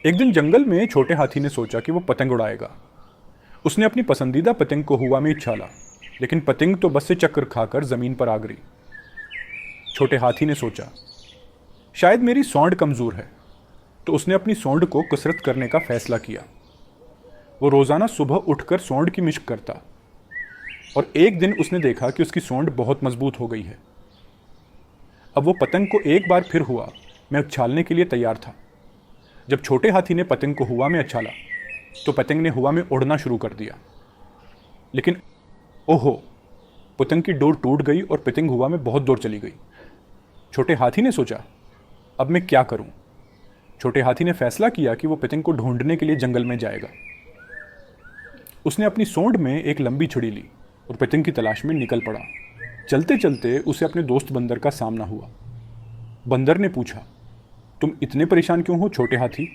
एक दिन जंगल में छोटे हाथी ने सोचा कि वो पतंग उड़ाएगा। उसने अपनी पसंदीदा पतंग को हवा में उछाला, लेकिन पतंग तो बस से चक्कर खाकर जमीन पर आ गिरी। छोटे हाथी ने सोचा, शायद मेरी सौंड कमजोर है, तो उसने अपनी सौंड को कसरत करने का फैसला किया। वो रोजाना सुबह उठकर सौंड की मिश्क करता, और एक दिन उसने देखा कि उसकी सौंड बहुत मजबूत हो गई है। अब वो पतंग को एक बार फिर हुआ में उछालने के लिए तैयार था। जब छोटे हाथी ने पतंग को हवा में उछाला, तो पतंग ने हवा में उड़ना शुरू कर दिया। लेकिन ओहो, पतंग की डोर टूट गई और पतंग हवा में बहुत दूर चली गई। छोटे हाथी ने सोचा, अब मैं क्या करूं? छोटे हाथी ने फैसला किया कि वो पतंग को ढूंढने के लिए जंगल में जाएगा। उसने अपनी सोंड में एक लंबी छुरी ली और पतंग की तलाश में निकल पड़ा। चलते चलते उसे अपने दोस्त बंदर का सामना हुआ। बंदर ने पूछा, तुम इतने परेशान क्यों हो छोटे हाथी?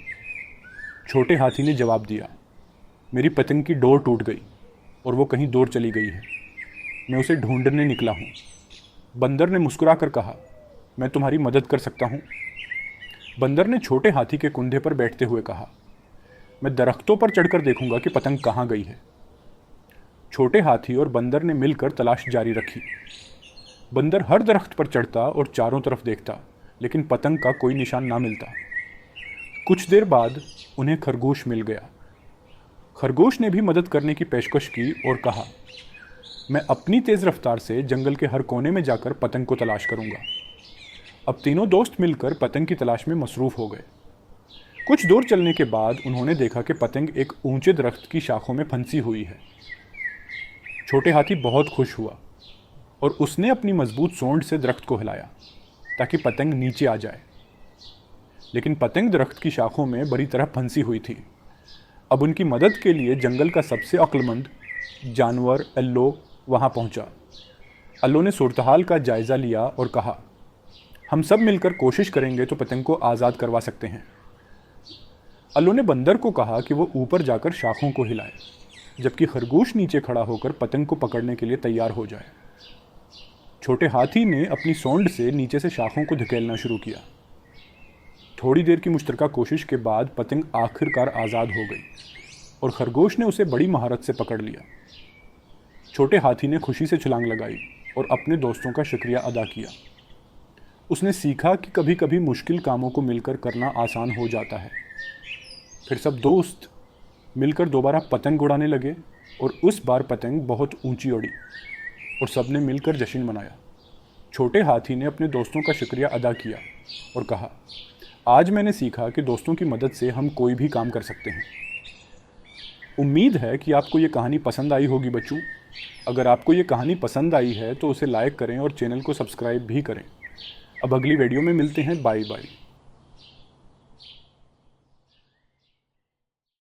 छोटे हाथी ने जवाब दिया, मेरी पतंग की डोर टूट गई और वो कहीं दूर चली गई है। मैं उसे ढूंढने निकला हूँ। बंदर ने मुस्कुराकर कहा, मैं तुम्हारी मदद कर सकता हूँ। बंदर ने छोटे हाथी के कंधे पर बैठते हुए कहा, मैं दरख्तों पर चढ़कर देखूंगा कि पतंग कहाँ गई है। छोटे हाथी और बंदर ने मिलकर तलाश जारी रखी। बंदर हर दरख्त पर चढ़ता और चारों तरफ देखता, लेकिन पतंग का कोई निशान ना मिलता। कुछ देर बाद उन्हें खरगोश मिल गया। खरगोश ने भी मदद करने की पेशकश की और कहा, मैं अपनी तेज रफ्तार से जंगल के हर कोने में जाकर पतंग को तलाश करूंगा। अब तीनों दोस्त मिलकर पतंग की तलाश में मसरूफ हो गए। कुछ दूर चलने के बाद उन्होंने देखा कि पतंग एक ऊंचे दरख्त की शाखों में फंसी हुई है। छोटे हाथी बहुत खुश हुआ और उसने अपनी मजबूत सोंड से दरख्त को हिलाया ताकि पतंग नीचे आ जाए। लेकिन पतंग दरख्त की शाखों में बुरी तरह फंसी हुई थी। अब उनकी मदद के लिए जंगल का सबसे अक्लमंद जानवर अल्लो वहां पहुंचा। अल्लो ने सूरतहाल का जायजा लिया और कहा, हम सब मिलकर कोशिश करेंगे तो पतंग को आज़ाद करवा सकते हैं। अल्लो ने बंदर को कहा कि वो ऊपर जाकर शाखों को हिलाए, जबकि खरगोश नीचे खड़ा होकर पतंग को पकड़ने के लिए तैयार हो जाए। छोटे हाथी ने अपनी सोंड से नीचे से शाखों को धकेलना शुरू किया। थोड़ी देर की मुश्तरका कोशिश के बाद पतंग आखिरकार आज़ाद हो गई और खरगोश ने उसे बड़ी महारत से पकड़ लिया। छोटे हाथी ने खुशी से छलांग लगाई और अपने दोस्तों का शुक्रिया अदा किया। उसने सीखा कि कभी कभी मुश्किल कामों को मिलकर करना आसान हो जाता है। फिर सब दोस्त मिलकर दोबारा पतंग उड़ाने लगे और उस बार पतंग बहुत ऊंची उड़ी और सबने मिलकर जश्न मनाया। छोटे हाथी ने अपने दोस्तों का शुक्रिया अदा किया और कहा, आज मैंने सीखा कि दोस्तों की मदद से हम कोई भी काम कर सकते हैं। उम्मीद है कि आपको ये कहानी पसंद आई होगी बच्चों। अगर आपको ये कहानी पसंद आई है तो उसे लाइक करें और चैनल को सब्सक्राइब भी करें। अब अगली वीडियो में मिलते हैं। Bye bye.